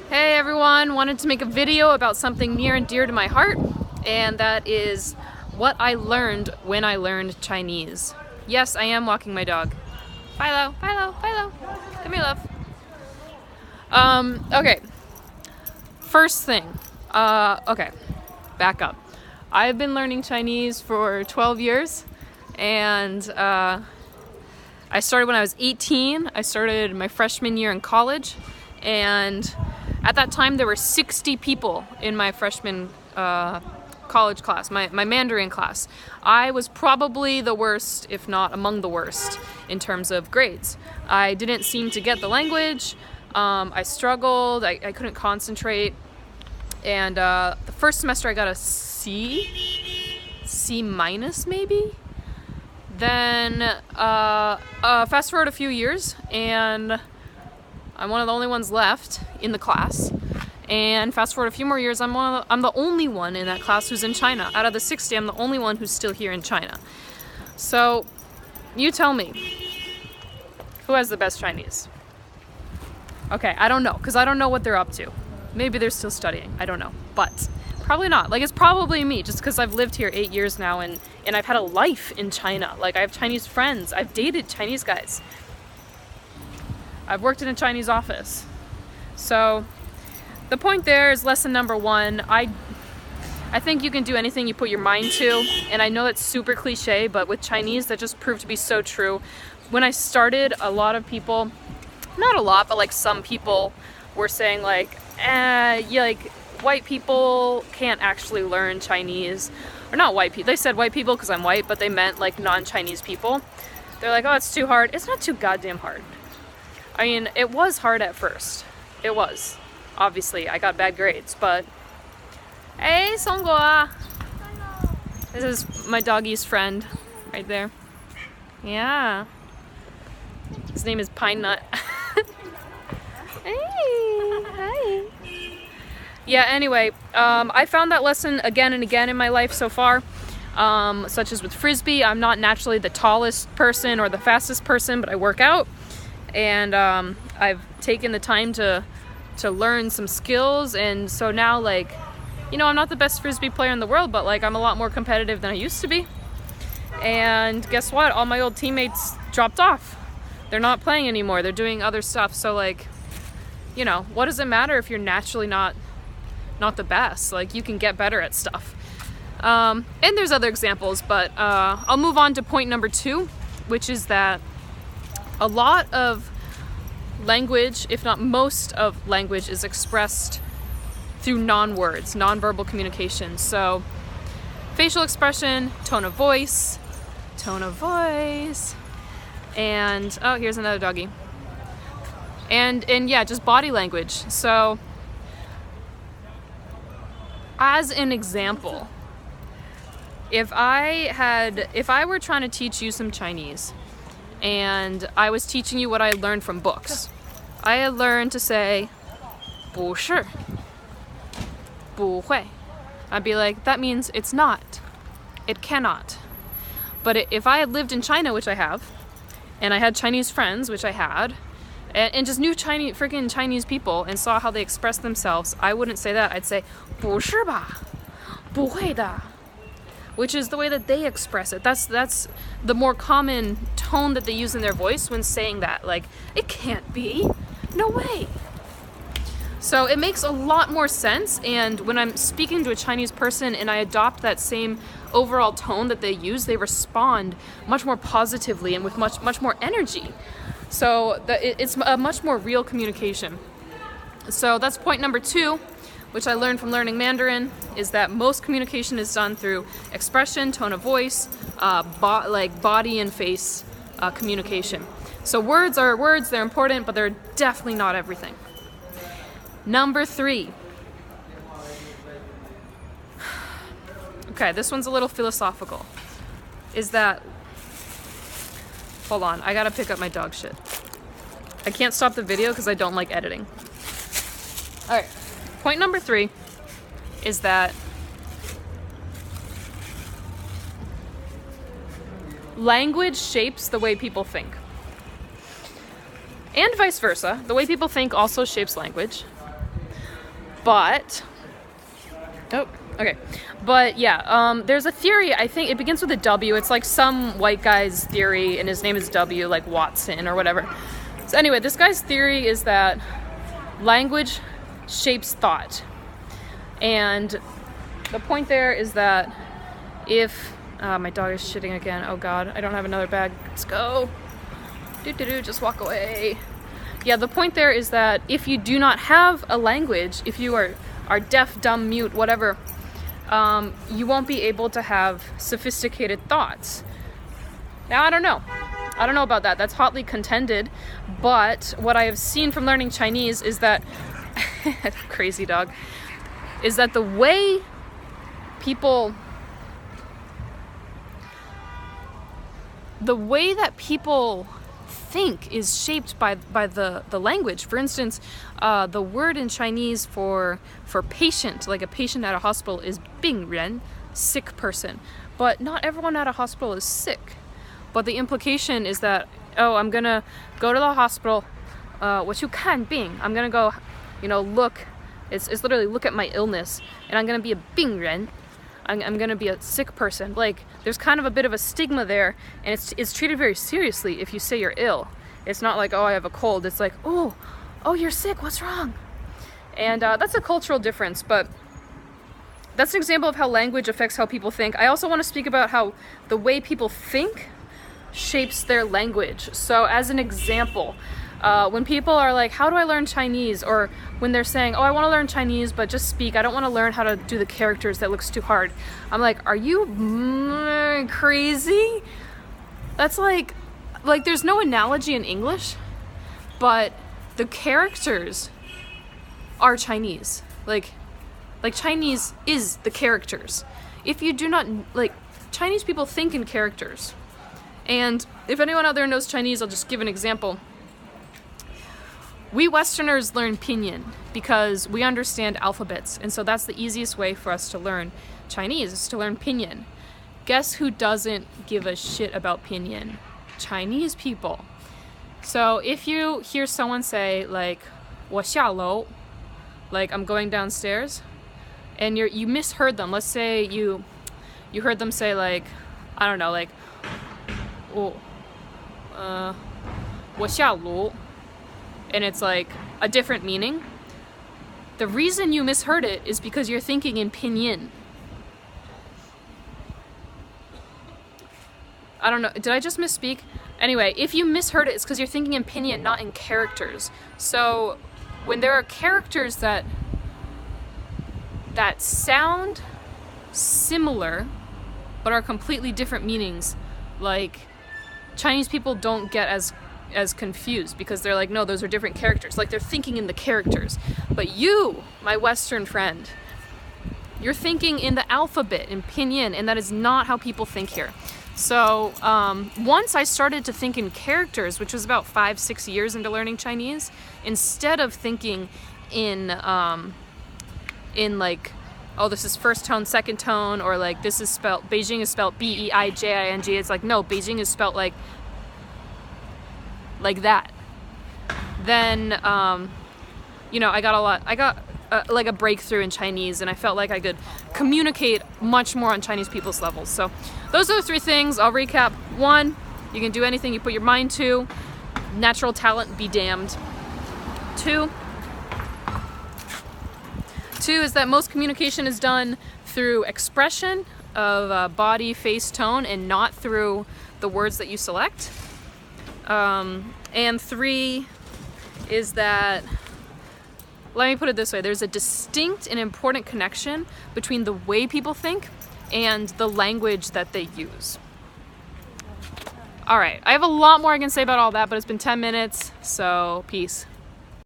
Hey everyone, wanted to make a video about something near and dear to my heart, and that is what I learned when I learned Chinese. Yes, I am walking my dog. Philo, Philo, Philo. Come here, love. Okay. First thing. Okay. Back up. I've been learning Chinese for 12 years, and I started when I was 18. I started my freshman year in college, and at that time there were 60 people in my freshman college class, my Mandarin class. I was probably the worst, if not among the worst, in terms of grades. I didn't seem to get the language. I struggled. I couldn't concentrate. And the first semester I got a C minus maybe. Then fast forward a few years, and I'm one of the only ones left in the class. And fast forward a few more years, I'm the only one in that class who's in China. Out of the 60, I'm the only one who's still here in China. So, you tell me, who has the best Chinese? Okay, I don't know, because I don't know what they're up to. Maybe they're still studying, I don't know. But probably not. Like, it's probably me, just because I've lived here 8 years now, and I've had a life in China. Like, I have Chinese friends. I've dated Chinese guys. I've worked in a Chinese office. So, the point there is lesson number one. I think you can do anything you put your mind to, and I know that's super cliche, but with Chinese, that just proved to be so true. When I started, a lot of people, not a lot, but like some people were saying like, white people can't actually learn Chinese. Or not white people, they said white people because I'm white, but they meant like non-Chinese people. They're like, oh, it's too hard. It's not too goddamn hard. I mean, it was hard at first. It was. Obviously, I got bad grades, but... Hey, Songhua! This is my doggy's friend, right there. Yeah. His name is Pine Nut. Hey, hi. Yeah, anyway, I found that lesson again and again in my life so far. Such as with Frisbee, I'm not naturally the tallest person or the fastest person, but I work out. And I've taken the time to learn some skills, and so now, like, you know, I'm not the best Frisbee player in the world, but like I'm a lot more competitive than I used to be. And guess what? All my old teammates dropped off. They're not playing anymore. They're doing other stuff. So like, you know, what does it matter if you're naturally not the best? Like, you can get better at stuff. And there's other examples, but I'll move on to point number 2, which is that a lot of language, if not most of language, is expressed through non-words, non-verbal communication. So facial expression, tone of voice, and oh, here's another doggy. And yeah, just body language. So as an example, if I were trying to teach you some Chinese, and I was teaching you what I learned from books. I had learned to say 不是 不会. I'd be like, that means it's not. It cannot. But if I had lived in China, which I have, and I had Chinese friends, which I had, and just knew freaking Chinese people and saw how they express themselves, I wouldn't say that. I'd say 不是吧不会的. Which is the way that they express it. That's the more common tone that they use in their voice when saying that. Like, it can't be. No way. So it makes a lot more sense, and when I'm speaking to a Chinese person and I adopt that same overall tone that they use, they respond much more positively and with much more energy. So it's a much more real communication. So that's point number 2. Which I learned from learning Mandarin, is that most communication is done through expression, tone of voice, like body and face communication. So words are words, they're important, but they're definitely not everything. Number 3. Okay, this one's a little philosophical. Is that... Hold on, I gotta pick up my dog shit. I can't stop the video because I don't like editing. Alright. Point number 3 is that language shapes the way people think. And vice versa. The way people think also shapes language. But, oh, okay. But yeah, there's a theory, I think it begins with a W. It's like some white guy's theory, and his name is W, like Watson or whatever. So anyway, this guy's theory is that language shapes thought. And the point there is that if, my dog is shitting again. Oh God, I don't have another bag. Let's go. Just walk away. Yeah, the point there is that if you do not have a language, if you are deaf, dumb, mute, whatever, you won't be able to have sophisticated thoughts. Now, I don't know about that. That's hotly contended. But what I have seen from learning Chinese is that, crazy dog, is that the way that people think is shaped by the language. For instance, the word in Chinese for patient, like a patient at a hospital, is 病人, sick person. But not everyone at a hospital is sick. But the implication is that, oh, I'm gonna go to the hospital, 我去看病. I'm gonna go, look. It's literally look at my illness, and I'm gonna be a 病人. I'm gonna be a sick person. Like, there's kind of a bit of a stigma there, and it's treated very seriously if you say you're ill. It's not like, oh, I have a cold. It's like, oh, you're sick. What's wrong? And that's a cultural difference, but that's an example of how language affects how people think. I also want to speak about how the way people think shapes their language. So as an example, when people are like, how do I learn Chinese? Or when they're saying, oh, I want to learn Chinese, but just speak. I don't want to learn how to do the characters. That looks too hard. I'm like, are you crazy? That's like there's no analogy in English, but the characters are Chinese. Like Chinese is the characters. If you do not, Chinese people think in characters. And if anyone out there knows Chinese, I'll just give an example. We Westerners learn pinyin because we understand alphabets, and so that's the easiest way for us to learn Chinese, is to learn pinyin. Guess who doesn't give a shit about pinyin? Chinese people. So if you hear someone say, like, 我下楼, like, I'm going downstairs, and you misheard them. Let's say you heard them say, like, I don't know, like, 我下楼, and it's like a different meaning. The reason you misheard it is because you're thinking in pinyin. I don't know, did I just misspeak? Anyway, if you misheard it, it's because you're thinking in pinyin, not in characters. So when there are characters that sound similar but are completely different meanings, like, Chinese people don't get as confused because they're like, no, those are different characters. Like, they're thinking in the characters. But you, my Western friend, you're thinking in the alphabet, in pinyin, and that is not how people think here. So once I started to think in characters, which was about 5-6 years into learning Chinese, instead of thinking in like, oh, this is first tone, second tone, or like this is spelled, Beijing is spelled B-E-I-J-I-N-G. It's like, no, Beijing is spelled like that. Then, I got like a breakthrough in Chinese, and I felt like I could communicate much more on Chinese people's levels. So those are the 3 things. I'll recap. 1, you can do anything you put your mind to. Natural talent be damned. 2 is that most communication is done through expression of body, face, tone, and not through the words that you select. And 3 is that, let me put it this way, there's a distinct and important connection between the way people think and the language that they use. All right, I have a lot more I can say about all that, but it's been 10 minutes, so peace.